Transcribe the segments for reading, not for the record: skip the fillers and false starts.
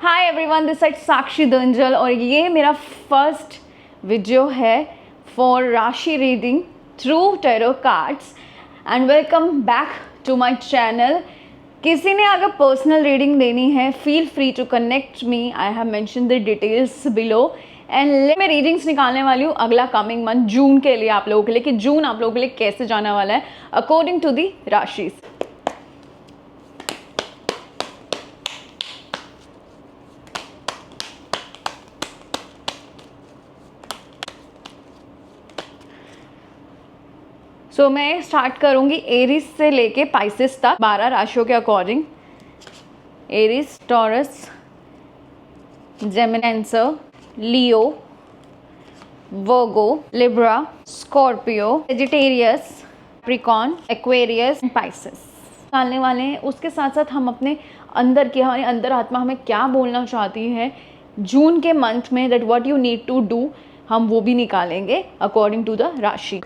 Hi everyone, this side Sakshi Danjal और ये मेरा फर्स्ट वीडियो है for rashi reading through tarot cards and welcome back to my channel. किसी ने अगर पर्सनल रीडिंग लेनी है feel free to connect me, I have mention the details below and मैं रीडिंग्स निकालने वाली हूँ अगला कमिंग मंथ जून के लिए आप लोगों के लिए कि जून आप लोगों के लिए कैसे जाने वाला है अकॉर्डिंग टू दी राशिस। सो मैं स्टार्ट करूंगी एरीज से लेके पाइसेस तक 12 राशियों के according. Aries, Taurus, Gemini, Leo, Virgo, Libra, Scorpio, Sagittarius, Capricorn, Aquarius, Pisces निकालने वाले हैं। उसके साथ साथ हम अपने अंदर की, हमारी अंदर आत्मा हमें क्या बोलना चाहती है जून के मंथ में, that what you need to do, हम वो भी निकालेंगे according to the rashi.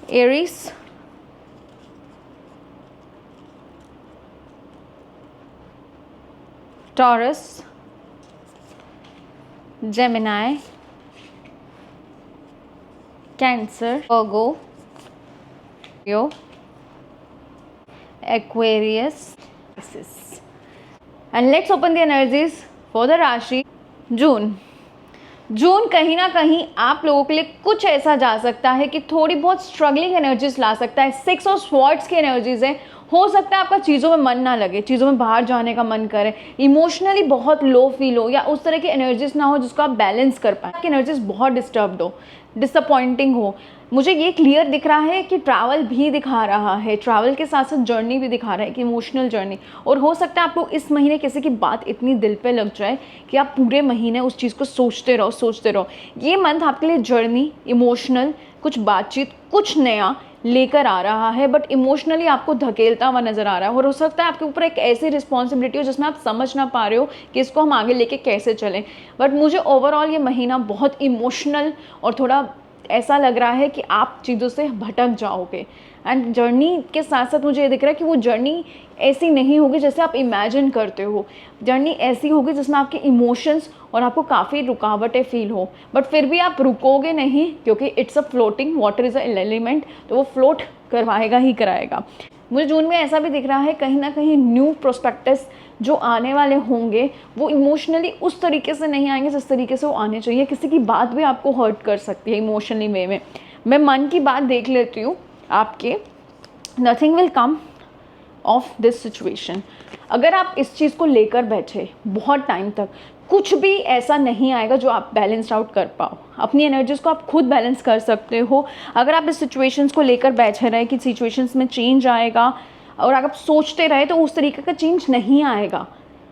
Aries, Taurus, Gemini, Cancer, Virgo, Leo, Aquarius, Pisces. And let's open the energies for the राशि जून। जून कहीं ना कहीं आप लोगों के लिए कुछ ऐसा जा सकता है कि थोड़ी बहुत स्ट्रगलिंग एनर्जीज ला सकता है। 6 ऑफ स्वॉर्ड्स की एनर्जीज है। हो सकता है आपका चीज़ों में मन ना लगे, चीज़ों में बाहर जाने का मन करे, इमोशनली बहुत लो फील हो या उस तरह की एनर्जीज ना हो जिसको आप बैलेंस कर पाए। आपकी एनर्जीज बहुत डिस्टर्ब्ड हो, डिसअपॉइंटिंग हो। मुझे ये क्लियर दिख रहा है कि ट्रैवल भी दिखा रहा है, ट्रैवल के साथ साथ जर्नी भी दिखा रहा है कि इमोशनल जर्नी। और हो सकता है आपको इस महीने किसी की बात इतनी दिल पे लग जाए कि आप पूरे महीने उस चीज़ को सोचते रहो। ये मंथ आपके लिए जर्नी, इमोशनल, कुछ बातचीत, कुछ नया लेकर आ रहा है, बट इमोशनली आपको धकेलता हुआ नजर आ रहा है। और हो सकता है आपके ऊपर एक ऐसी रिस्पॉन्सिबिलिटी हो जिसमें आप समझ ना पा रहे हो कि इसको हम आगे लेके कैसे चलें। बट मुझे ओवरऑल ये महीना बहुत इमोशनल और थोड़ा ऐसा लग रहा है कि आप चीज़ों से भटक जाओगे। एंड जर्नी के साथ साथ मुझे ये दिख रहा है कि वो जर्नी ऐसी नहीं होगी जैसे आप इमेजिन करते हो। जर्नी ऐसी होगी जिसमें आपके इमोशंस और आपको काफ़ी रुकावटें फील हो, बट फिर भी आप रुकोगे नहीं क्योंकि it's a floating, water is a element, तो वो फ्लोट करवाएगा ही कराएगा। मुझे जून में ऐसा भी दिख रहा है कहीं ना कहीं न्यू प्रोस्पेक्टस जो आने वाले होंगे वो इमोशनली उस तरीके से नहीं आएंगे जिस तरीके से वो आने चाहिए। किसी की बात भी आपको हर्ट कर सकती है इमोशनली वे में। मैं मन की बात देख लेती हूँ आपके। Nothing will come of this situation. अगर आप इस चीज़ को लेकर बैठे बहुत टाइम तक, कुछ भी ऐसा नहीं आएगा जो आप बैलेंस आउट कर पाओ। अपनी एनर्जीज को आप खुद बैलेंस कर सकते हो। अगर आप इस सिचुएशंस को लेकर बैठे रहे कि सिचुएशंस में चेंज आएगा और अगर आप सोचते रहे तो उस तरीके का चेंज नहीं आएगा।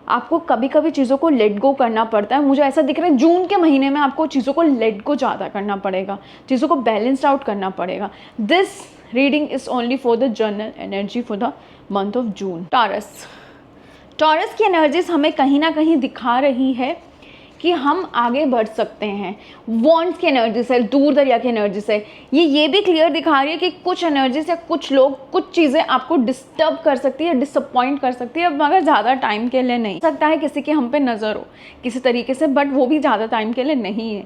आपको कभी कभी चीज़ों को लेट गो करना पड़ता है। मुझे ऐसा दिख रहा है जून के महीने में आपको चीज़ों को लेट गो ज़्यादा करना पड़ेगा, चीज़ों को बैलेंस आउट करना पड़ेगा। This reading is only for the general energy for the month of June. Taurus की एनर्जीज हमें कहीं ना कहीं दिखा रही है कि हम आगे बढ़ सकते हैं। वॉन्ट्स की एनर्जी से, दूर दरिया की एनर्जी से ये भी क्लियर दिखा रही है कि कुछ एनर्जी से कुछ लोग, कुछ चीज़ें आपको डिस्टर्ब कर सकती है, डिसअपॉइंट कर सकती है, मगर ज़्यादा टाइम के लिए नहीं। सकता है किसी की हम पे नज़र हो किसी तरीके से, बट वो भी ज़्यादा टाइम के लिए नहीं है,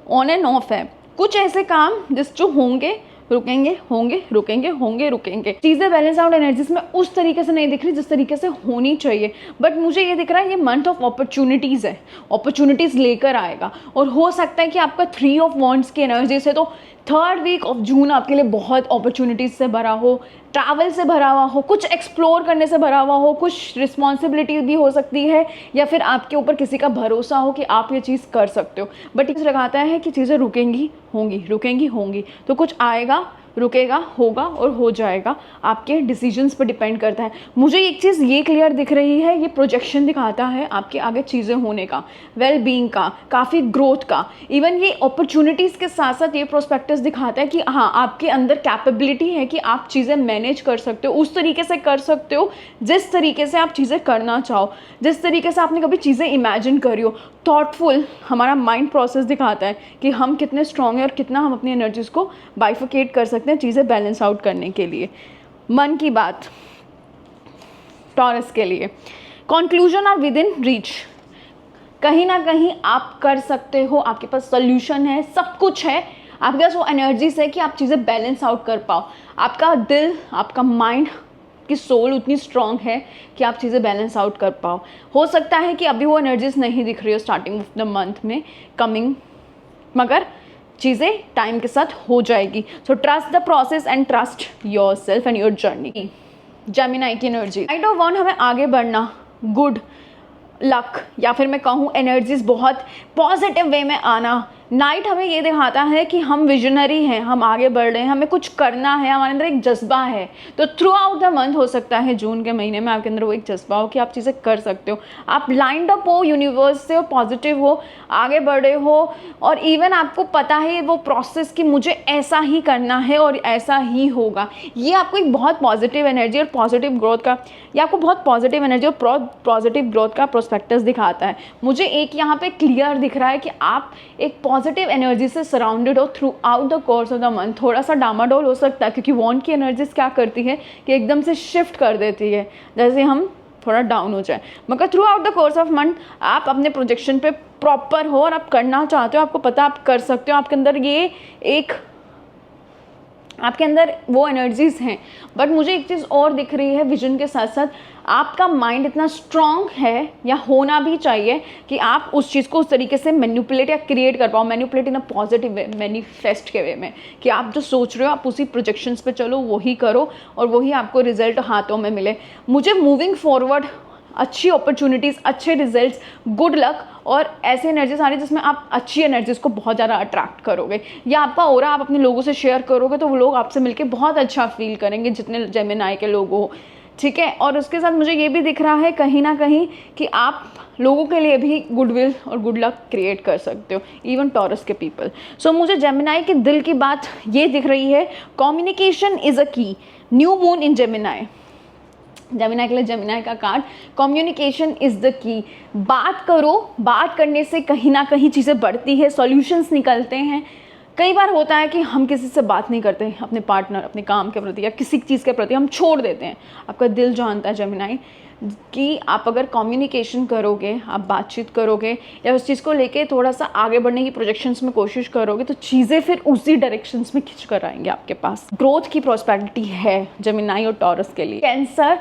ऑन एंड ऑफ है। कुछ ऐसे काम जो होंगे रुकेंगे, रुकेंगे। चीज़ें बैलेंस आउट एनर्जीज में उस तरीके से नहीं दिख रही जिस तरीके से होनी चाहिए। बट मुझे ये दिख रहा है ये मंथ ऑफ अपॉर्चुनिटीज़ है, अपॉर्चुनिटीज़ लेकर आएगा। और हो सकता है कि आपका 3 ऑफ वॉन्ड्स की एनर्जी से तो 3rd वीक ऑफ जून आपके लिए बहुत अपॉर्चुनिटीज़ से भरा हो, ट्रैवल से भरा हुआ हो, कुछ एक्सप्लोर करने से भरा हुआ हो, कुछ रिस्पॉन्सिबिलिटी भी हो सकती है, या फिर आपके ऊपर किसी का भरोसा हो कि आप ये चीज़ कर सकते हो। बट इस लगाता है कि चीज़ें रुकेंगी होंगी, तो कुछ आएगा रुकेगा, होगा और हो जाएगा, आपके डिसीजंस पर डिपेंड करता है। मुझे एक चीज़ ये क्लियर दिख रही है, ये प्रोजेक्शन दिखाता है आपके आगे चीज़ें होने का, वेल बीइंग का, काफ़ी ग्रोथ का। इवन ये अपॉर्चुनिटीज़ के साथ साथ ये प्रोस्पेक्टस दिखाता है कि हाँ, आपके अंदर कैपेबिलिटी है कि आप चीज़ें मैनेज कर सकते हो, उस तरीके से कर सकते हो जिस तरीके से आप चीज़ें करना चाहो, जिस तरीके से आपने कभी चीज़ें इमेजिन करी हो। थॉटफुल हमारा माइंड प्रोसेस दिखाता है कि हम कितने स्ट्रॉन्ग हैं और कितना हम अपनी एनर्जीज़ को बाइफिकेट कर सकते हैं चीज़ें बैलेंस आउट करने के लिए। मन की बात टॉरस के लिए, conclusion are within reach. कहीं ना कहीं आप कर सकते हो, आपके पास सोल्यूशन है, सब कुछ है, आपके पास वो एनर्जीज है कि आप चीज़ें बैलेंस आउट कर पाओ। आपका दिल, आपका माइंड की सोल उतनी स्ट्रांग है कि आप चीज़ें बैलेंस आउट कर पाओ। हो सकता है कि अभी वो एनर्जीज नहीं दिख रही हो स्टार्टिंग ऑफ द मंथ में कमिंग, मगर चीज़ें टाइम के साथ हो जाएगी। So trust the process and trust your self and your journey. Gemini की एनर्जी, नाइट ऑफ वन हमें आगे बढ़ना, गुड लक या फिर मैं कहूँ एनर्जीज बहुत पॉजिटिव वे में आना। नाइट हमें ये दिखाता है कि हम विजनरी हैं, हम आगे बढ़ रहे हैं, हमें कुछ करना है, हमारे अंदर एक जज्बा है। तो थ्रू आउट द मंथ हो सकता है जून के महीने में आपके अंदर वो एक जज्बा हो कि आप चीज़ें कर सकते हो, आप लाइंड अप हो यूनिवर्स से, हो पॉजिटिव हो, आगे बढ़े हो, और इवन आपको पता है वो प्रोसेस कि मुझे ऐसा ही करना है और ऐसा ही होगा। ये आपको एक बहुत पॉजिटिव एनर्जी और पॉजिटिव ग्रोथ का, ये आपको बहुत पॉजिटिव एनर्जी और पॉजिटिव ग्रोथ का प्रोस्पेक्टस दिखाता है। मुझे एक यहाँ पे क्लियर दिख रहा है कि आप एक पॉजिटिव एनर्जी से सराउंडेड हो through out the course of the month. थोड़ा सा डामाडोल हो सकता है क्योंकि वॉन्ड की एनर्जीज क्या करती है कि एकदम से शिफ्ट कर देती है, जैसे हम थोड़ा डाउन हो जाए, मगर through out the course of month आप अपने प्रोजेक्शन पे प्रॉपर हो और आप करना चाहते हो, आपको पता आप कर सकते हो, आपके अंदर ये एक, आपके अंदर वो एनर्जीज हैं। बट मुझे एक चीज़ और दिख रही है, विजन के साथ साथ आपका माइंड इतना स्ट्रॉन्ग है या होना भी चाहिए कि आप उस चीज़ को उस तरीके से मैनिपुलेट या क्रिएट कर पाओ, manipulate in a positive way, manifest के वे में, कि आप जो सोच रहे हो आप उसी प्रोजेक्शंस पे चलो, वही करो और वही आपको रिजल्ट हाथों में मिले। मुझे मूविंग फॉरवर्ड अच्छी अपॉर्चुनिटीज़, अच्छे रिजल्ट्स, गुड लक और ऐसे एनर्जीज आ रही है जिसमें आप अच्छी एनर्जीज को बहुत ज़्यादा अट्रैक्ट करोगे, या आपका ऑरा आप अपने लोगों से शेयर करोगे तो वो लोग आपसे मिलके बहुत अच्छा फील करेंगे, जितने जेमिनी के लोग हो, ठीक है। और उसके साथ मुझे ये भी दिख रहा है कहीं ना कहीं कि आप लोगों के लिए भी गुडविल और गुड लक क्रिएट कर सकते हो, इवन टॉरस के पीपल। सो मुझे जेमिनी के दिल की बात ये दिख रही है, कम्युनिकेशन इज़ अ की, new moon in Gemini. Gemini के लिए जेमिनी का card, communication is the key. बात करो, बात करने से कहीं ना कहीं चीज़ें बढ़ती है, सॉल्यूशंस निकलते हैं। कई बार होता है कि हम किसी से बात नहीं करते, अपने पार्टनर, अपने काम के प्रति या किसी चीज़ के प्रति हम छोड़ देते हैं। आपका दिल जानता है जेमिनी कि आप अगर कम्युनिकेशन करोगे, आप बातचीत करोगे या उस चीज़ को लेके थोड़ा सा आगे बढ़ने की प्रोजेक्शंस में कोशिश करोगे तो चीज़ें फिर उसी डायरेक्शंस में खिंच कर आएंगे आपके पास। ग्रोथ की प्रॉस्पेरिटी है जेमिनी और टॉरस के लिए। कैंसर,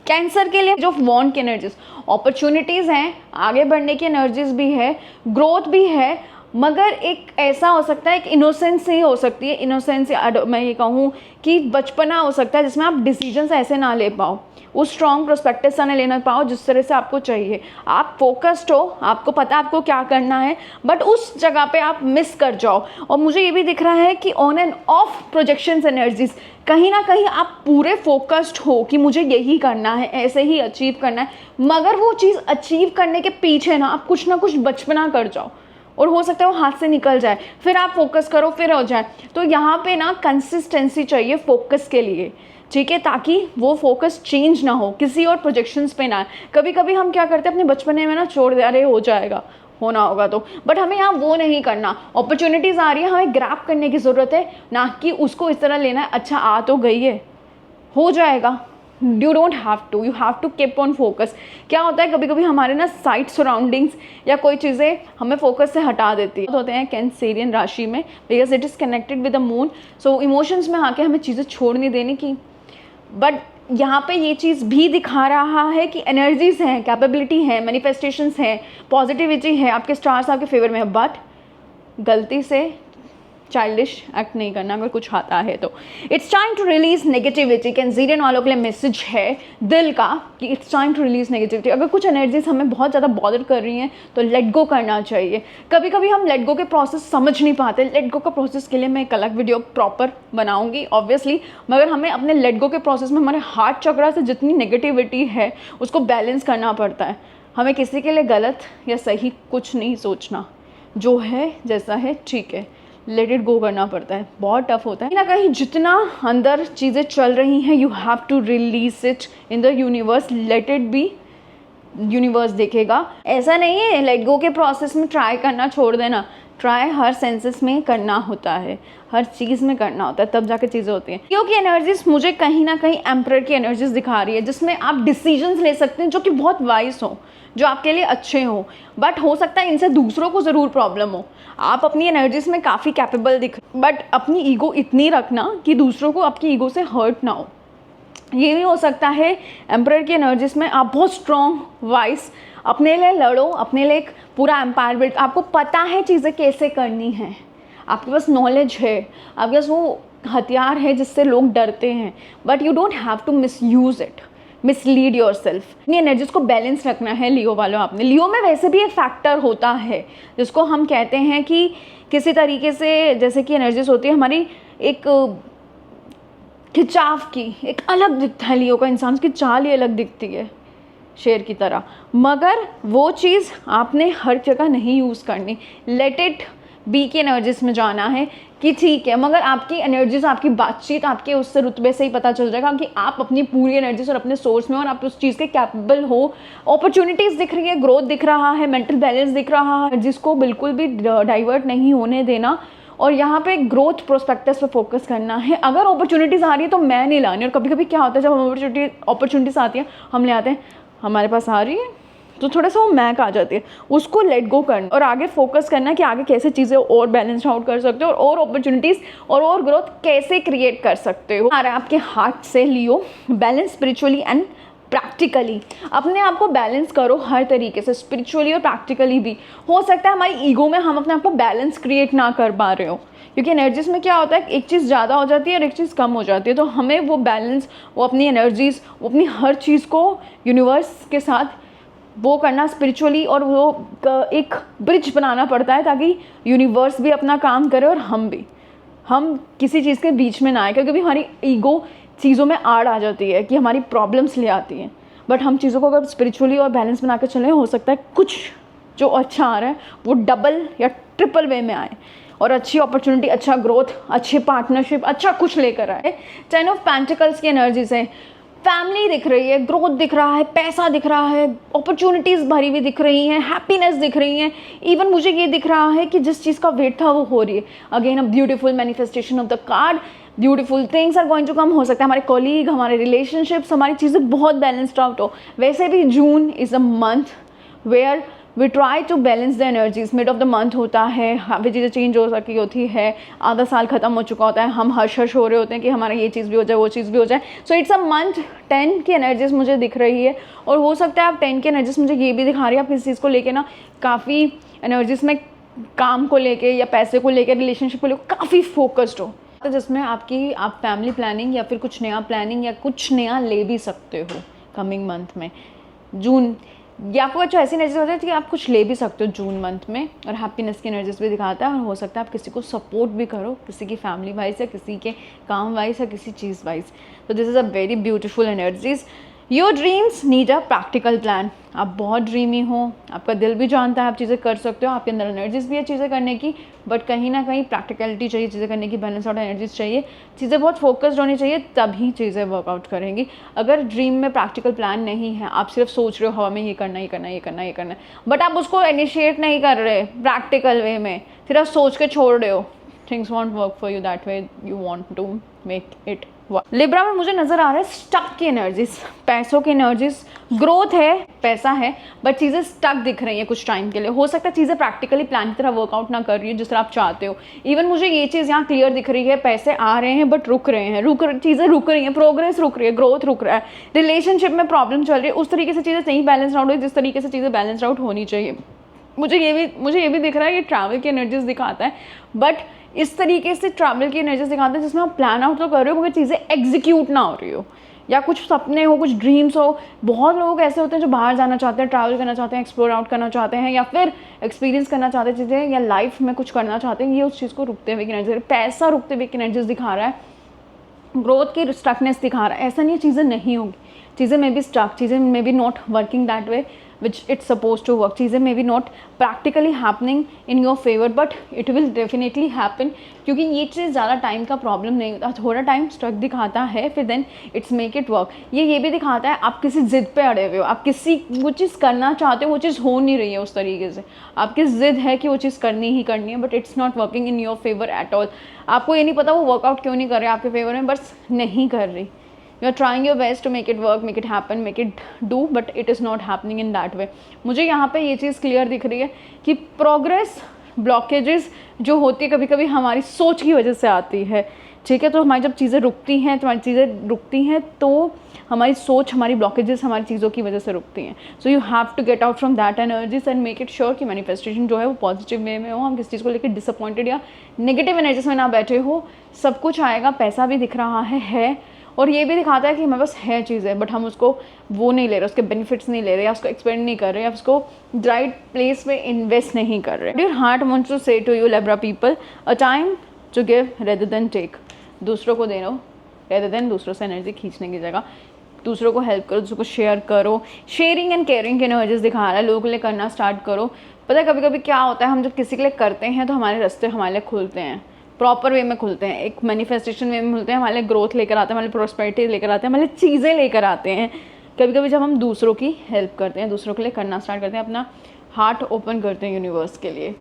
कैंसर के लिए जो वॉन्ड की एनर्जीज, अपॉर्चुनिटीज़ हैं, आगे बढ़ने की एनर्जीज भी है, ग्रोथ भी है, मगर एक ऐसा हो सकता है, एक इनोसेंस ही हो सकती है, इनोसेंस मैं ये कहूँ कि बचपना हो सकता है जिसमें आप डिसीजंस ऐसे ना ले पाओ, उस स्ट्रॉन्ग प्रोस्पेक्टिव से ना लेना पाओ जिस तरह से आपको चाहिए। आप फोकस्ड हो, आपको पता है आपको क्या करना है, बट उस जगह पे आप मिस कर जाओ। और मुझे ये भी दिख रहा है कि on end of projections energies, कहीं ना कहीं आप पूरे फोकस्ड हो कि मुझे यही करना है, ऐसे ही अचीव करना है, मगर वो चीज़ अचीव करने के पीछे ना आप कुछ ना कुछ बचपना कर जाओ और हो सकता है वो हाथ से निकल जाए, फिर आप फोकस करो फिर हो जाए। तो यहाँ पे ना कंसिस्टेंसी चाहिए फोकस के लिए, ठीक है, ताकि वो फोकस चेंज ना हो, किसी और प्रोजेक्शंस पे ना। कभी कभी हम क्या करते हैं अपने बचपने में ना छोड़ दे, अरे हो जाएगा, होना होगा तो, बट हमें यहाँ वो नहीं करना। अपॉर्चुनिटीज़ आ रही है, हमें ग्रैब करने की ज़रूरत है, ना कि उसको इस तरह लेना है, अच्छा आ तो गई है, हो जाएगा। You don't have to, you have to keep on focus. क्या होता है कभी कभी हमारे ना साइड सराउंडिंग्स या कोई चीज़ें हमें फोकस से हटा देती है, होते हैं कैंसेरियन राशि में, because it is connected with the moon. So emotions में आके हमें चीज़ें छोड़ नहीं देने की। बट यहाँ पे ये चीज़ भी दिखा रहा है कि एनर्जीज हैं, कैपेबिलिटी है, मैनिफेस्टेशंस हैं, पॉजिटिविटी है, आपके स्टार्स आपके फेवर में है, बट गलती से चाइल्डिश एक्ट नहीं करना अगर कुछ आता है तो। It's time to release negativity. Cancerian वालों के लिए मैसेज है दिल का कि it's time to release negativity. अगर कुछ एनर्जीज हमें बहुत ज़्यादा बॉदर कर रही हैं तो लेट गो करना चाहिए। कभी कभी हम लेट गो के प्रोसेस समझ नहीं पाते। लेट गो का प्रोसेस के लिए मैं एक अलग वीडियो प्रॉपर बनाऊंगी ऑब्वियसली, मगर हमें अपने लेट गो के प्रोसेस में हमारे हार्ट चक्रा से जितनी नेगेटिविटी है उसको बैलेंस करना पड़ता है। हमें किसी के लिए गलत या सही कुछ नहीं सोचना, जो है जैसा है ठीक है, लेट इट गो करना पड़ता है। बहुत टफ होता है ना, कहीं जितना अंदर चीज़ें चल रही हैं you have to release it in the universe, let it be, universe देखेगा। ऐसा नहीं है लेट गो के प्रोसेस में ट्राई करना छोड़ देना, ट्राई हर सेंसेस में करना होता है, हर चीज़ में करना होता है, तब जाके चीज़ें होती हैं। क्योंकि एनर्जीज मुझे कहीं ना कहीं एम्परर की एनर्जीज दिखा रही है जिसमें आप डिसीजंस ले सकते हैं जो कि बहुत वाइज हो, जो आपके लिए अच्छे हो, बट हो सकता है इनसे दूसरों को ज़रूर प्रॉब्लम हो। आप अपनी एनर्जीज में काफ़ी कैपेबल दिख, बट अपनी ईगो इतनी रखना कि दूसरों को आपकी ईगो से हर्ट ना हो। ये भी हो सकता है एम्परर की एनर्जीज में आप बहुत स्ट्रॉन्ग वाइज अपने लिए लड़ो, अपने लिए एक पूरा एम्पायर बिल्ड, आपको पता है चीज़ें कैसे करनी है, आपके पास नॉलेज है, आपके पास वो हथियार है जिससे लोग डरते हैं, but you don't have to misuse it, mislead yourself. अपनी एनर्जीज को बैलेंस रखना है लियो वालों आपने। लियो में वैसे भी एक फैक्टर होता है जिसको हम कहते हैं कि किसी तरीके से जैसे कि एनर्जीज होती है हमारी एक खिंचाव की, एक अलग दिखता है लियो का, इंसान की चाल ही अलग दिखती है शेर की तरह, मगर वो चीज़ आपने हर जगह नहीं यूज़ करनी। लेट इट बी की एनर्जीज में जाना है कि ठीक है, मगर आपकी एनर्जीज, आपकी बातचीत, आपके उससे रुतबे से ही पता चल जाएगा कि आप अपनी पूरी एनर्जीज और अपने सोर्स में और आप उस चीज़ के कैपेबल हो। अपॉर्चुनिटीज़ दिख रही है, ग्रोथ दिख रहा है, मेंटल बैलेंस दिख रहा है, जिसको बिल्कुल भी डाइवर्ट नहीं होने देना और यहाँ पे ग्रोथ प्रोस्पेक्टस पे फोकस करना है। अगर अपॉर्चुनिटीज़ आ रही है तो मैं नहीं लानी, और कभी कभी क्या होता है जब अपॉर्चुनिटीज़ आती है हम ले आते हैं हमारे पास आ रही है तो थोड़ा सा वो मैक आ जाती है, उसको लेट गो करना और आगे फोकस करना कि आगे कैसे चीज़ें और बैलेंस आउट कर सकते हो और अपॉर्चुनिटीज़ और ग्रोथ कैसे क्रिएट कर सकते हो। आ रहा है आपके हार्ट से लियो, बैलेंस स्पिरिचुअली एंड प्रैक्टिकली। अपने आप को बैलेंस करो हर तरीके से, स्पिरिचुअली और प्रैक्टिकली भी। हो सकता है हमारी ईगो में हम अपने आप को बैलेंस क्रिएट ना कर पा रहे हो, क्योंकि एनर्जीज में क्या होता है एक चीज़ ज़्यादा हो जाती है और एक चीज़ कम हो जाती है, तो हमें वो बैलेंस, वो अपनी एनर्जीज, वो अपनी हर चीज़ को यूनिवर्स के साथ वो करना स्पिरिचुअली, और वो एक ब्रिज बनाना पड़ता है ताकि यूनिवर्स भी अपना काम करे और हम किसी चीज़ के बीच में ना आए, क्योंकि हमारी ईगो चीज़ों में आड़ आ जाती है कि हमारी प्रॉब्लम्स ले आती हैं। बट हम चीज़ों को अगर स्पिरिचुअली और बैलेंस बना कर चलें, हो सकता है कुछ जो अच्छा आ रहा है वो डबल या ट्रिपल वे में आए और अच्छी अपॉर्चुनिटी, अच्छा ग्रोथ, अच्छी पार्टनरशिप, अच्छा कुछ लेकर आए। 10 ऑफ पेंटिकल्स की एनर्जीज है, फैमिली दिख रही है, ग्रोथ दिख रहा है, पैसा दिख रहा है, अपॉर्चुनिटीज़ भरी हुई दिख रही हैं, हैप्पीनेस दिख रही हैं। इवन मुझे ये दिख रहा है कि जिस चीज़ का वेट था वो हो रही है। Again a beautiful manifestation of the card, beautiful things are going to come. हो सकता है हमारे कॉलीग, हमारे रिलेशनशिप्स, हमारी चीज़ें बहुत बैलेंस्ड आउट हो। वैसे भी June is a month where we try to balance the energies. Mid of the month होता है, काफ़ी चीज़ें चेंज हो सकी होती है, आधा साल ख़त्म हो चुका होता है, हम हर्ष हो रहे होते हैं कि हमारा ये चीज़ भी हो जाए, वो चीज़ भी हो जाए। So it's a month. 10 की एनर्जीज मुझे दिख रही है, और हो सकता है आप 10 की एनर्जीज मुझे ये भी दिखा रही है आप किसी चीज़ को लेके ना काफ़ी एनर्जीज में, काम को लेके या पैसे को लेकर, रिलेशनशिप को लेकर काफ़ी फोकस्ड हो, तो जिसमें आप फैमिली प्लानिंग या फिर कुछ नया प्लानिंग या कुछ नया ले भी सकते हो कमिंग मंथ में। जून या आपको कुछ ऐसी एनर्जीज होती है कि आप कुछ ले भी सकते हो जून मंथ में, और हैप्पीनेस की एनर्जीज भी दिखाता है। और हो सकता है आप किसी को सपोर्ट भी करो, किसी की फैमिली वाइज या किसी के काम वाइज या किसी चीज़ वाइज। तो this is a very beautiful energies. Your dreams need a practical plan. आप बहुत ड्रीमी हो, आपका दिल भी जानता है आप चीज़ें कर सकते हो, आपके अंदर एनर्जीज भी है चीज़ें करने की, बट कहीं ना कहीं प्रैक्टिकलिटी चाहिए चीज़ें करने की, बैलेंस आउट एनर्जीज चाहिए, चीज़ें बहुत फोकस्ड होनी चाहिए, तभी चीज़ें वर्कआउट करेंगी। अगर ड्रीम में प्रैक्टिकल प्लान नहीं है, आप सिर्फ सोच रहे हो हवा में ये करना, ये करना, ये करना, ये करना, बट आप उसको इनिशिएट नहीं कर रहे प्रैक्टिकल वे में, सिर्फ सोच के छोड़ रहे हो, things won't work for you that way you want to make it. Libra में मुझे नजर आ रहा है स्टक की एनर्जीज, पैसों की एनर्जीज, ग्रोथ है, पैसा है, बट चीज़ें स्टक दिख रही हैं कुछ टाइम के लिए। हो सकता है चीज़ें प्रैक्टिकली प्लान की तरह वर्कआउट ना कर रही है जिस तरह आप चाहते हो। इवन मुझे ये चीज़ यहाँ क्लियर दिख रही है, पैसे आ रहे हैं बट रुक रहे हैं, चीज़ें रुक रही हैं, प्रोग्रेस रुक रही है, ग्रोथ रुक रहा है, रिलेशनशिप में प्रॉब्लम चल रही है, उस तरीके से चीज़ें नहीं बैलेंस आउट हुई जिस तरीके से चीज़ें बैलेंस आउट होनी चाहिए। मुझे ये भी दिख रहा है कि ट्रैवल की एनर्जीज दिखाता है, बट इस तरीके से ट्रैवल की एनर्जीज दिखाता है जिसमें आप प्लान आउट तो कर रहे हो मगर चीज़ें एग्जीक्यूट ना हो रही हो, या कुछ सपने हो, कुछ ड्रीम्स हो। बहुत लोग ऐसे होते हैं जो बाहर जाना चाहते हैं, ट्रैवल करना चाहते हैं, एक्सप्लोर आउट करना चाहते हैं, या फिर एक्सपीरियंस करना चाहते हैं चीज़ें, या लाइफ में कुछ करना चाहते हैं, ये उस चीज़ को रुकते हुए की एनर्जी, पैसा रुकते हुए की एनर्जीज दिखा रहा है, ग्रोथ की स्टकनेस दिखा रहा है। ऐसा नहीं, चीज़ें नहीं होंगी, चीज़ें मे बी स्टक, चीज़ें may be not working that way which it's supposed to work, चीज़ें may be not practically happening in your favour, but it will definitely happen, क्योंकि ये चीज़ ज़्यादा टाइम का प्रॉब्लम नहीं होता, थोड़ा टाइम स्ट्रक दिखाता है, फिर then it's make it work. ये भी दिखाता है आप किसी ज़िद पे अड़े हुए हो, आप किसी वो चीज़ करना चाहते हो, वो चीज़ हो नहीं रही है उस तरीके से, आपकी ज़िद है कि वो चीज़ करनी ही करनी है, but it's not working in your favour at all. आपको ये नहीं पता वो वर्कआउट क्यों नहीं कर रहे आपके फेवर में, बस नहीं कर रही। You are trying your best to make it work, make it happen, make it do, but it is not happening in that way। मुझे यहाँ पे ये चीज़ क्लियर दिख रही है कि प्रोग्रेस ब्लॉकेजेस जो होती है कभी कभी हमारी सोच की वजह से आती है, ठीक है। तो हमारी जब चीज़ें रुकती हैं, तुम्हारी चीज़ें रुकती हैं तो हमारी सोच, हमारी ब्लॉकेजेस हमारी चीज़ों की वजह से रुकती हैं। So you have to get out from that energies and make it sure कि मैनिफेस्टेशन जो है वो पॉजिटिव वे में हो, हम किसी चीज़ को लेकर डिसअपॉइंटेड या नेगेटिव एनर्जीज में ना बैठे हो। सब कुछ आएगा, पैसा भी दिख रहा है और ये भी दिखाता है कि हमारे पास है चीज़ें, बट हम उसको वो नहीं ले रहे, उसके बेनिफिट्स नहीं ले रहे, या उसको एक्सपेंड नहीं कर रहे, या उसको राइट प्लेस में इन्वेस्ट नहीं कर रहे। Your heart wants to say to you Libra people, a time to give rather than take. दूसरों को दे दो रेदर देन दूसरों से एनर्जी खींचने की जगह दूसरों को हेल्प करो, दूसरों को शेयर करो। शेयरिंग एंड केयरिंग की एनर्जीज दिखा रहा है, लोगों के लिए करना स्टार्ट करो। पता है कभी कभी क्या होता है, हम जब किसी के लिए करते हैं तो हमारे रास्ते हमारे लिए खुलते हैं, प्रॉपर वे में खुलते हैं, एक मैनिफेस्टेशन वे में खुलते हैं, हमारे लिए ग्रोथ लेकर आते हैं, हमारे लिए प्रोस्पेरिटी लेकर आते हैं, हमारे लिए चीज़ें लेकर आते हैं। कभी कभी जब हम दूसरों की हेल्प करते हैं, दूसरों के लिए करना स्टार्ट करते हैं, अपना हार्ट ओपन करते हैं यूनिवर्स के लिए।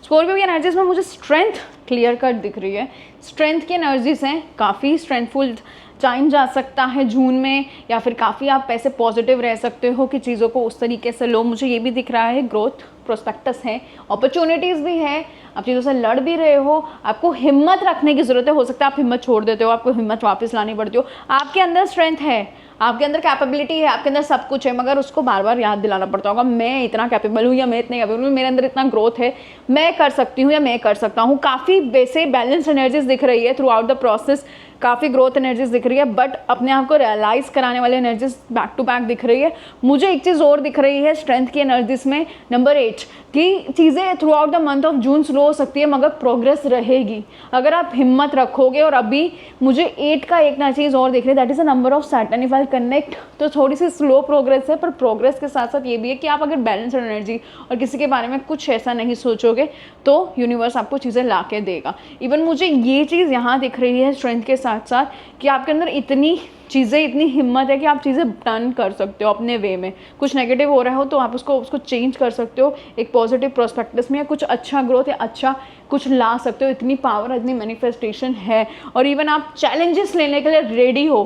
स्कॉर्पियो की एनर्जीज में मुझे स्ट्रेंथ क्लियर कट दिख रही है। स्ट्रेंथ की एनर्जीज हैं, काफ़ी स्ट्रेंथफुल टाइम जा सकता है जून में, या फिर काफ़ी आप ऐसे पॉजिटिव रह सकते हो कि चीज़ों को उस तरीके से लो। मुझे ये भी दिख रहा है ग्रोथ प्रोस्पेक्टस है, अपॉर्चुनिटीज़ भी है, आप चीज़ों से लड़ भी रहे हो, आपको हिम्मत रखने की ज़रूरत है। हो सकता है आप हिम्मत छोड़ देते हो, आपको हिम्मत वापस लानी पड़ती हो। आपके अंदर स्ट्रेंथ है, आपके अंदर कैपेबिलिटी है, आपके अंदर सब कुछ है, मगर उसको बार बार याद दिलाना पड़ता होगा, मैं इतना कैपेबल हूँ या मैं इतने कैपेबल हूँ, मेरे अंदर इतना ग्रोथ है, मैं कर सकती हूँ या मैं कर सकता हूँ। काफ़ी वैसे बैलेंस्ड एनर्जीज दिख रही है थ्रू आउट द प्रोसेस, काफ़ी ग्रोथ एनर्जीज दिख रही है, बट अपने आप को रियलाइज़ कराने वाली एनर्जीज बैक टू बैक दिख रही है। मुझे एक चीज़ और दिख रही है स्ट्रेंथ की एनर्जीज में, नंबर 8, कि चीज़ें through out the month of June slow हो सकती है मगर प्रोग्रेस रहेगी अगर आप हिम्मत रखोगे। और अभी मुझे 8 का एक ना चीज़ और दिख रही है, that is a number of Saturn. If I connect तो थोड़ी सी स्लो प्रोग्रेस है, पर प्रोग्रेस के साथ साथ ये भी है कि आप अगर बैलेंस एनर्जी और किसी के बारे में कुछ ऐसा नहीं सोचोगे तो यूनिवर्स आपको चीज़ें ला के देगा। इवन मुझे ये चीज़ यहाँ दिख रही है स्ट्रेंथ के साथ साथ कि आपके अंदर इतनी चीज़ें, इतनी हिम्मत है कि आप चीज़ें टर्न कर सकते हो अपने वे में। कुछ नेगेटिव हो रहा हो तो आप उसको चेंज कर सकते हो एक पॉजिटिव प्रोस्पेक्टस में, या कुछ अच्छा ग्रोथ या अच्छा कुछ ला सकते हो। इतनी पावर, इतनी मैनिफेस्टेशन है। और इवन आप चैलेंजेस लेने के लिए रेडी हो,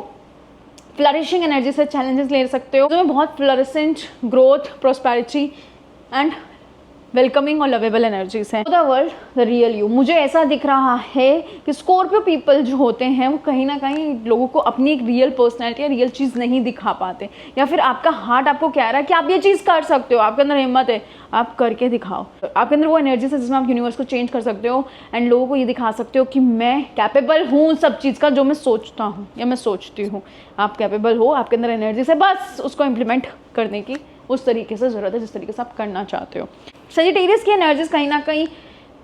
फ्लरिशिंग एनर्जी से चैलेंजेस ले सकते हो, जो बहुत फ्लरिसेंट ग्रोथ, प्रोस्पेरिटी एंड वेलकमिंग और लवेबल एनर्जीज हैं। The world the real you, मुझे ऐसा दिख रहा है कि स्कॉर्पियो पीपल जो होते हैं वो कहीं ना कहीं लोगों को अपनी एक रियल पर्सनैलिटी या रियल चीज़ नहीं दिखा पाते, या फिर आपका हार्ट आपको कह रहा है कि आप ये चीज़ कर सकते हो, आपके अंदर हिम्मत है, आप करके दिखाओ। आपके अंदर वो एनर्जी है जिसमें आप यूनिवर्स को चेंज कर सकते हो एंड लोगों को ये दिखा सकते हो कि मैं कैपेबल हूँ सब चीज़ का जो मैं सोचता हूँ या मैं सोचती हूँ। आप कैपेबल हो, आपके अंदर एनर्जी है, बस उसको इम्प्लीमेंट करने की उस तरीके से ज़रूरत है जिस तरीके से आप करना चाहते हो। सजिटेरियस की एनर्जीज कहीं ना कहीं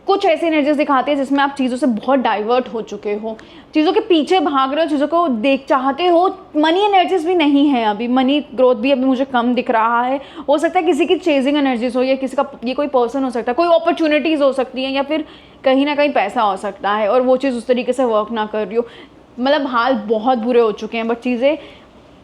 कुछ ऐसी एनर्जीज दिखाती है जिसमें आप चीज़ों से बहुत डाइवर्ट हो चुके हो, चीज़ों के पीछे भाग रहे हो, चीज़ों को देख चाहते हो। मनी एनर्जीज भी नहीं है अभी, मनी ग्रोथ भी अभी मुझे कम दिख रहा है। हो सकता है किसी की चेजिंग एनर्जीज हो, या किसी का, ये कोई पर्सन हो सकता है, कोई अपॉर्चुनिटीज़ हो सकती हैं, या फिर कहीं ना कहीं पैसा हो सकता है और वो चीज़ उस तरीके से वर्क ना कर रही हो। मतलब हाल बहुत बुरे हो चुके हैं, बट चीज़ें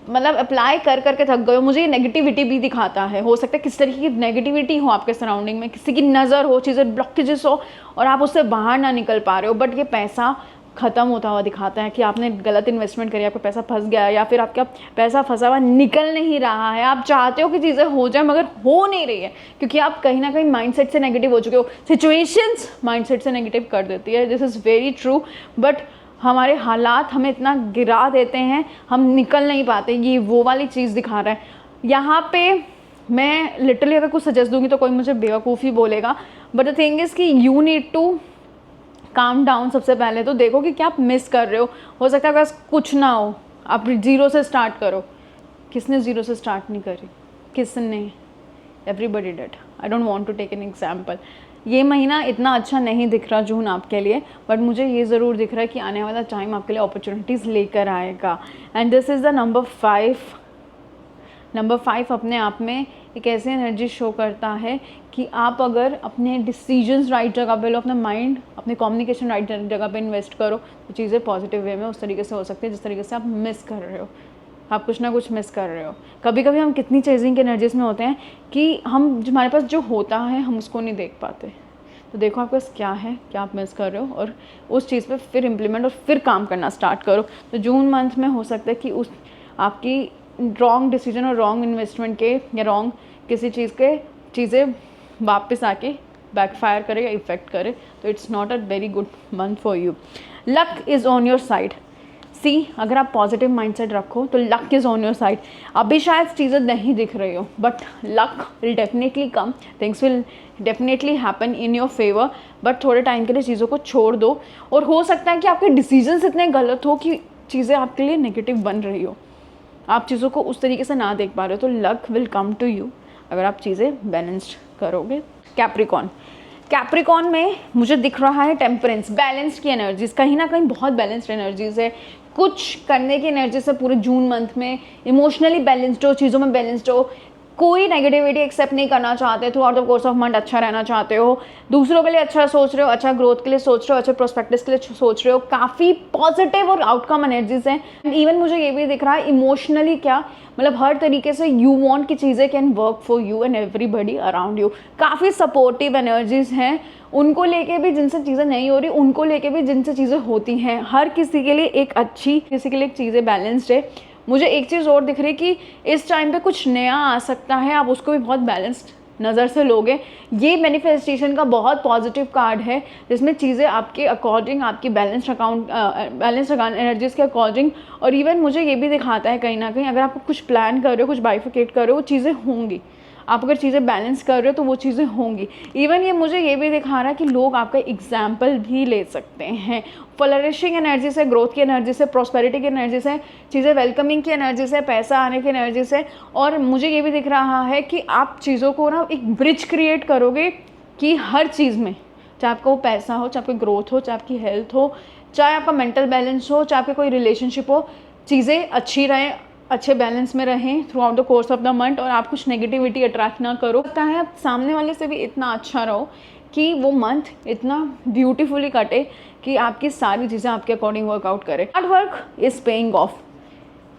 मतलब अप्लाई कर करके थक गए हो। मुझे ये नेगेटिविटी भी दिखाता है, हो सकता है किस तरीके की नेगेटिविटी हो आपके सराउंडिंग में, किसी की नज़र हो, चीज़ें ब्लॉकेजेस हो और आप उससे बाहर ना निकल पा रहे हो। बट ये पैसा ख़त्म होता हुआ दिखाता है कि आपने गलत इन्वेस्टमेंट करी, आपका पैसा फंस गया, या फिर आपका पैसा फंसा हुआ निकल नहीं रहा है। आप चाहते हो कि चीज़ें हो जाए मगर हो नहीं रही है, क्योंकि आप कहीं ना कहीं माइंडसेट से नेगेटिव हो चुके हो। सिचुएशंस माइंडसेट से नेगेटिव कर देती है, this is very true. But हमारे हालात हमें इतना गिरा देते हैं, हम निकल नहीं पाते। ये वो वाली चीज़ दिखा रहा है यहाँ पे। मैं लिटरली अगर कुछ सजेस्ट दूंगी तो कोई मुझे बेवकूफ़ी बोलेगा, बट द थिंग इज़ कि you need to calm down. सबसे पहले तो देखो कि क्या आप मिस कर रहे हो सकता है बस कुछ ना हो, आप ज़ीरो से स्टार्ट करो। किसने ज़ीरो से स्टार्ट नहीं करी? किसने? Everybody did. I don't want to take an example. ये महीना इतना अच्छा नहीं दिख रहा जून आपके लिए, बट मुझे ये ज़रूर दिख रहा है कि आने वाला टाइम आपके लिए अपॉर्चुनिटीज़ लेकर आएगा। And this is the number 5। Number 5 अपने आप में एक ऐसी एनर्जी शो करता है कि आप अगर अपने डिसीजंस राइट जगह पे लो, अपना माइंड, अपने कम्युनिकेशन राइट जगह पे इन्वेस्ट करो, तो चीज़ें पॉजिटिव वे में उस तरीके से हो सकती है जिस तरीके से आप मिस कर रहे हो। आप कुछ ना कुछ मिस कर रहे हो। कभी कभी हम कितनी चेजिंग की एनर्जीज में होते हैं कि हम हमारे पास जो होता है हम उसको नहीं देख पाते। तो देखो आपके पास क्या है, क्या आप मिस कर रहे हो, और उस चीज़ पे फिर इम्प्लीमेंट और फिर काम करना स्टार्ट करो। तो जून मंथ में हो सकता है कि उस आपकी रॉन्ग डिसीजन और रॉन्ग इन्वेस्टमेंट के या रॉन्ग किसी चीज़ के चीज़ें वापस आके बैकफायर करे या इफेक्ट करे। तो it's not a very good month for you. Luck is on your side. See, अगर आप पॉजिटिव माइंडसेट रखो तो luck is on your side. अभी शायद चीज़ें नहीं दिख रही हो, but luck will definitely come, things will definitely happen in your favour. But थोड़े टाइम के लिए चीज़ों को छोड़ दो, और हो सकता है कि आपके डिसीजंस इतने गलत हो कि चीज़ें आपके लिए नेगेटिव बन रही हो, आप चीज़ों को उस तरीके से ना देख पा रहे हो। तो luck will come to you अगर आप चीज़ें बैलेंस्ड करोगे। कैप्रिकॉन में मुझे दिख रहा है टेम्परेंस, बैलेंस की एनर्जीज, कहीं ना कहीं बहुत बैलेंस्ड एनर्जीज है। कुछ करने की एनर्जी से पूरे जून मंथ में इमोशनली बैलेंस्ड हो, चीज़ों में बैलेंस्ड हो, कोई नेगेटिविटी एक्सेप्ट नहीं करना चाहते, through out the course of month अच्छा रहना चाहते हो, दूसरों के लिए अच्छा सोच रहे हो, अच्छा ग्रोथ के लिए सोच रहे हो, अच्छे प्रोस्पेक्टिव्स के लिए सोच रहे हो, काफ़ी पॉजिटिव और आउटकम एनर्जीज हैं। एंड इवन मुझे ये भी दिख रहा है इमोशनली क्या, मतलब हर तरीके से यू वांट कि चीज़ें can work for you and everybody around you. काफ़ी सपोर्टिव एनर्जीज हैं उनको लेके भी जिनसे चीज़ें नहीं हो रही, उनको लेके भी जिनसे चीज़ें होती हैं। हर किसी के लिए एक अच्छी, किसी के लिए एक चीज़ें बैलेंस्ड है। मुझे एक चीज़ और दिख रही है कि इस टाइम पे कुछ नया आ सकता है, आप उसको भी बहुत बैलेंस्ड नज़र से लोगे। ये मैनिफेस्टेशन का बहुत पॉजिटिव कार्ड है जिसमें चीज़ें आपके अकॉर्डिंग, आपकी बैलेंस्ड एनर्जीज़ के अकॉर्डिंग, और इवन मुझे ये भी दिखाता है कहीं ना कहीं अगर आप कुछ प्लान कर रहे हो, कुछ बाइफिकेट कर रहे हो, वो चीज़ें होंगी। आप अगर चीज़ें बैलेंस कर रहे हो तो वो चीज़ें होंगी। इवन ये मुझे ये भी दिखा रहा है कि लोग आपका एग्जाम्पल भी ले सकते हैं। फ्लरिशिंग एनर्जी से, ग्रोथ की एनर्जी से, प्रॉस्पेरिटी की एनर्जी से, चीज़ें वेलकमिंग की एनर्जी से, पैसा आने की एनर्जी से। और मुझे ये भी दिख रहा है कि आप चीज़ों को ना एक ब्रिज क्रिएट करोगे कि हर चीज़ में, चाहे आपका वो पैसा हो, चाहे आपकी ग्रोथ हो, चाहे आपकी हेल्थ हो, चाहे आपका मेंटल बैलेंस हो, चाहे आपके कोई रिलेशनशिप हो, चीज़ें अच्छी रहें, अच्छे बैलेंस में रहें through out the course of the month, और आप कुछ नेगेटिविटी अट्रैक्ट ना करो। लगता है आप सामने वाले से भी इतना अच्छा रहो कि वो मंथ इतना ब्यूटीफुली कटे कि आपकी सारी चीज़ें आपके अकॉर्डिंग वर्कआउट करें। Hard work is paying off.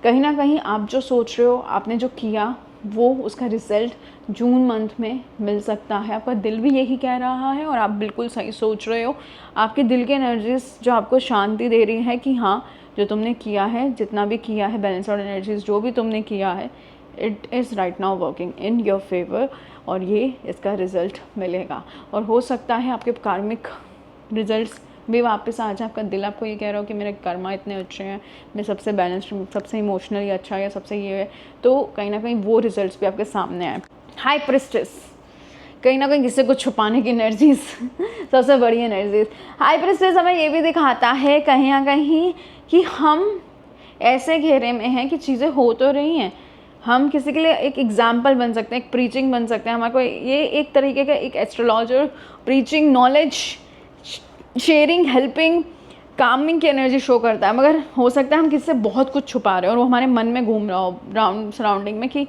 कहीं ना कहीं आप जो सोच रहे हो, आपने जो किया, वो उसका रिजल्ट जून मंथ में मिल सकता है। आपका दिल भी यही कह रहा है और आप बिल्कुल सही सोच रहे हो। आपके दिल की एनर्जीज जो आपको शांति दे रही है कि हाँ, जो तुमने किया है, जितना भी किया है, बैलेंस और एनर्जीज जो भी तुमने किया है, it is right now working in your favour, और ये इसका रिज़ल्ट मिलेगा। और हो सकता है आपके कार्मिक रिजल्ट्स भी वापस आ जाए। आपका दिल आपको ये कह रहा हो कि मेरे कर्मा इतने अच्छे हैं, मैं सबसे बैलेंस्ड, सबसे इमोशनली अच्छा है, सबसे ये है, तो कहीं ना कहीं वो रिजल्ट्स भी आपके सामने आए। हाई प्रिस्टेस, कहीं ना कहीं किसी को छुपाने की एनर्जीज सबसे बड़ी एनर्जीज। हाई प्रिस्टेस हमें ये भी दिखाता है कहीं ना कहीं कि हम ऐसे घेरे में हैं कि चीज़ें हो तो रही हैं, हम किसी के लिए एक एग्जाम्पल बन सकते हैं, एक प्रीचिंग बन सकते हैं। हमारे को ये एक तरीके का एक astrologer, preaching, knowledge sharing, helping, Kameng की एनर्जी शो करता है। मगर हो सकता है हम किसी से बहुत कुछ छुपा रहे हो और वो हमारे मन में घूम रहा हो, राउंड सराउंडिंग में, कि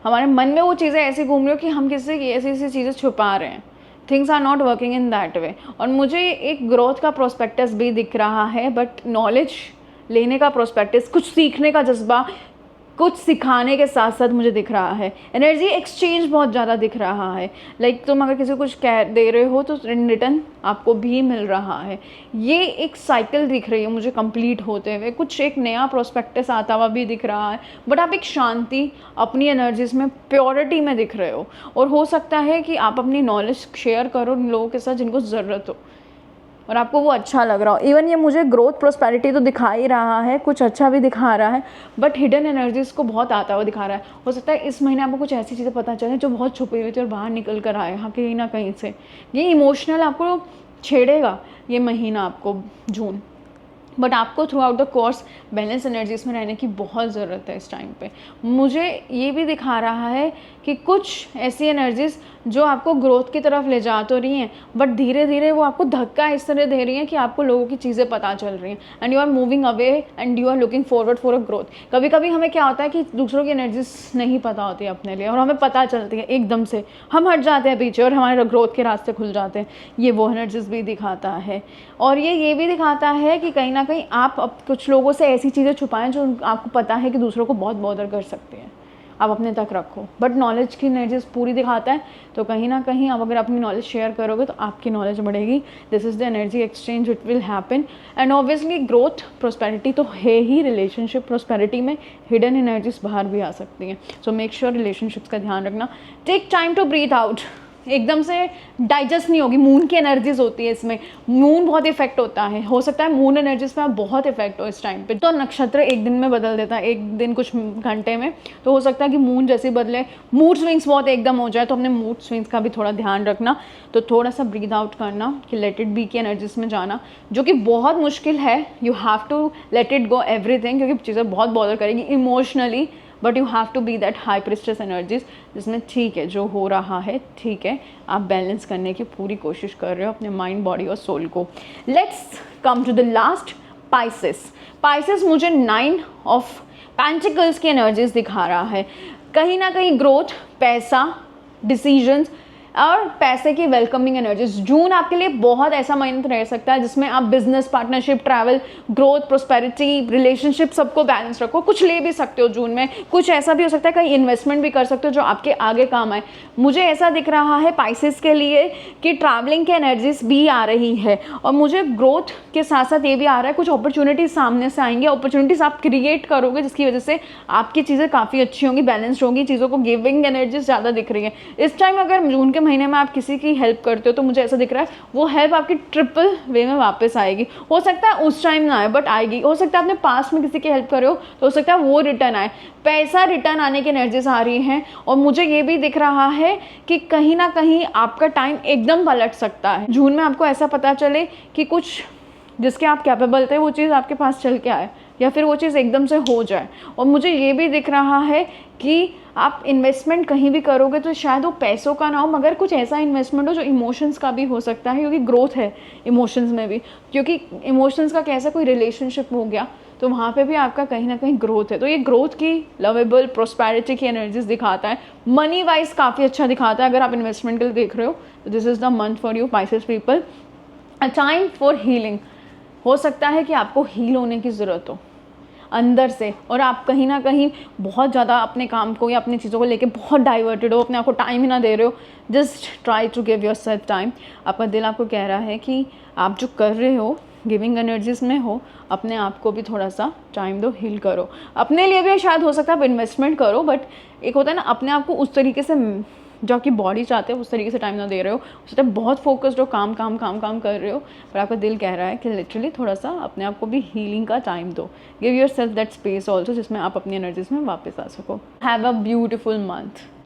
हमारे मन में वो चीज़ें ऐसी घूम रही हो कि हम किसी से ऐसी ऐसी चीज़ें छुपा रहे हैं। Things are not working in that way. और मुझे एक ग्रोथ का प्रोस्पेक्टस भी दिख रहा है, बट नॉलेज लेने का प्रोस्पेक्टस, कुछ सीखने का जज्बा, कुछ सिखाने के साथ साथ मुझे दिख रहा है एनर्जी एक्सचेंज बहुत ज़्यादा दिख रहा है। लाइक तुम अगर किसी को कुछ कह दे रहे हो तो इन रिटर्न आपको भी मिल रहा है। ये एक साइकिल दिख रही है मुझे कंप्लीट होते हुए। कुछ एक नया प्रोस्पेक्टस आता हुआ भी दिख रहा है, बट आप एक शांति, अपनी एनर्जीज में प्योरिटी में दिख रहे हो। और हो सकता है कि आप अपनी नॉलेज शेयर करो उन लोगों के साथ जिनको ज़रूरत हो। और आपको वो अच्छा लग रहा हो। इवन ये मुझे ग्रोथ प्रोस्पेरिटी तो दिखा ही रहा है, कुछ अच्छा भी दिखा रहा है, बट हिडन एनर्जीज को बहुत आता हुआ दिखा रहा है। हो सकता है इस महीने आपको कुछ ऐसी चीज़ें पता चले जो बहुत छुपी हुई थी और बाहर निकल कर आए हाँ कहीं ना कहीं से। ये इमोशनल आपको छेड़ेगा ये महीना आपको, जून, बट आपको through out the course balance energies में रहने की बहुत ज़रूरत है इस टाइम पे। मुझे ये भी दिखा रहा है कि कुछ ऐसी एनर्जीज जो आपको ग्रोथ की तरफ ले जा तो रही हैं, बट धीरे धीरे वो आपको धक्का इस तरह दे रही हैं कि आपको लोगों की चीज़ें पता चल रही हैं and you are moving away and you are looking forward for a growth. कभी कभी हमें क्या होता है कि दूसरों की एनर्जीज नहीं पता होती अपने लिए और हमें पता चलती है एकदम से, हम हट जाते हैं पीछे और हमारे ग्रोथ के रास्ते खुल जाते हैं। ये वो एनर्जीज भी दिखाता है। और ये भी दिखाता है कि कहीं ना कहीं आप अब कुछ लोगों से ऐसी चीज़ें छुपाएं जो आपको पता है कि दूसरों को बहुत बॉदर कर सकती हैं, आप अपने तक रखो। बट नॉलेज की एनर्जीज पूरी दिखाता है, तो कहीं ना कहीं आप अगर अपनी नॉलेज शेयर करोगे तो आपकी नॉलेज बढ़ेगी। This is the energy exchange it will happen. And obviously growth prosperity तो है ही, रिलेशनशिप प्रोस्पेरिटी में हिडन एनर्जीज बाहर भी आ सकती हैं। सो मेक श्योर रिलेशनशिप्स का ध्यान रखना। Take time to breathe out. एकदम से डाइजेस्ट नहीं होगी, मून की एनर्जीज होती है इसमें, मून बहुत इफेक्ट होता है। हो सकता है मून एनर्जीज में आप बहुत इफेक्ट हो इस टाइम पे। तो नक्षत्र एक दिन में बदल देता है, एक दिन कुछ घंटे में, तो हो सकता है कि मून जैसे बदले मूड स्विंग्स बहुत एकदम हो जाए, तो अपने मूड स्विंग्स का भी थोड़ा ध्यान रखना। तो थोड़ा सा ब्रीद आउट करना कि लेट इट बी की एनर्जीज में जाना, जो कि बहुत मुश्किल है। You have to let it go everything, क्योंकि चीज़ें बहुत बॉदर करेगी emotionally, but you have to be that high priestess energies जिसमें ठीक है जो हो रहा है ठीक है, आप बैलेंस करने की पूरी कोशिश कर रहे हो अपने माइंड, बॉडी और सोल को। Let's come to the last, Pisces. Pisces मुझे 9 ऑफ पेंटिकल्स की एनर्जीज दिखा रहा है। कहीं ना कहीं ग्रोथ, पैसा, डिसीजंस और पैसे की वेलकमिंग एनर्जीज। जून आपके लिए बहुत ऐसा महीना रह सकता है जिसमें आप business, partnership, travel, growth, prosperity, relationship सबको बैलेंस रखो। कुछ ले भी सकते हो जून में, कुछ ऐसा भी हो सकता है कहीं इन्वेस्टमेंट भी कर सकते हो जो आपके आगे काम आए। मुझे ऐसा दिख रहा है पाइसेस के लिए कि ट्रैवलिंग की एनर्जीज भी आ रही है, और मुझे ग्रोथ के साथ साथ ये भी आ रहा है कुछ अपॉर्चुनिटीज सामने से आएंगी। अपॉर्चुनिटीज आप क्रिएट करोगे जिसकी वजह से आपकी चीज़ें काफ़ी अच्छी होंगी, बैलेंस्ड होंगी, चीज़ों को गिविंग एनर्जीज ज़्यादा दिख रही है इस टाइम। अगर जून के महीने में आप किसी की हेल्प करते हो तो मुझे ऐसा दिख रहा है वो हेल्प आपकी ट्रिपल वे में वापस आएगी। हो सकता है उस टाइम ना आए बट आएगी। हो सकता है आपने पास्ट में किसी की हेल्प करे हो तो हो सकता है वो रिटर्न आए। पैसा रिटर्न आने की एनर्जीज आ रही हैं, और मुझे ये भी दिख रहा है कि कहीं ना कहीं आपका टाइम एकदम पलट सकता है। जून में आपको ऐसा पता चले कि कुछ जिसके आप कैपेबल थे वो चीज़ आपके पास चल के आए, या फिर वो चीज़ एकदम से हो जाए। और मुझे ये भी दिख रहा है कि आप इन्वेस्टमेंट कहीं भी करोगे तो शायद वो पैसों का ना हो, मगर कुछ ऐसा इन्वेस्टमेंट हो जो इमोशंस का भी हो सकता है, क्योंकि ग्रोथ है इमोशंस में भी। क्योंकि इमोशंस का कैसा कोई रिलेशनशिप हो गया तो वहाँ पे भी आपका कहीं ना कहीं ग्रोथ है। तो ये ग्रोथ की, लवेबल, प्रोस्पेरिटी की एनर्जीज दिखाता है। मनी वाइज काफ़ी अच्छा दिखाता है अगर आप इन्वेस्टमेंट के लिए देख रहे हो तो this is the month for you Pisces people. A time for healing. हो सकता है कि आपको हील होने की ज़रूरत हो अंदर से, और आप कहीं ना कहीं बहुत ज़्यादा अपने काम को या अपनी चीज़ों को लेके बहुत डाइवर्टेड हो, अपने आप को टाइम ही ना दे रहे हो। Just try to give yourself time. आपका दिल आपको कह रहा है कि आप जो कर रहे हो गिविंग एनर्जीज में हो, अपने आप को भी थोड़ा सा टाइम दो, हील करो। अपने लिए भी शायद हो सकता है आप इन्वेस्टमेंट करो, बट एक होता है ना अपने आप को उस तरीके से जो आपकी बॉडी चाहते हो उस तरीके से टाइम ना दे रहे हो, उस टाइम बहुत फोकस्ड हो, काम काम काम काम कर रहे हो, पर आपका दिल कह रहा है कि लिटरली थोड़ा सा अपने आप को भी हीलिंग का टाइम दो। Give your self that space also जिसमें आप अपनी एनर्जीज में वापस आ सको। Have a beautiful month.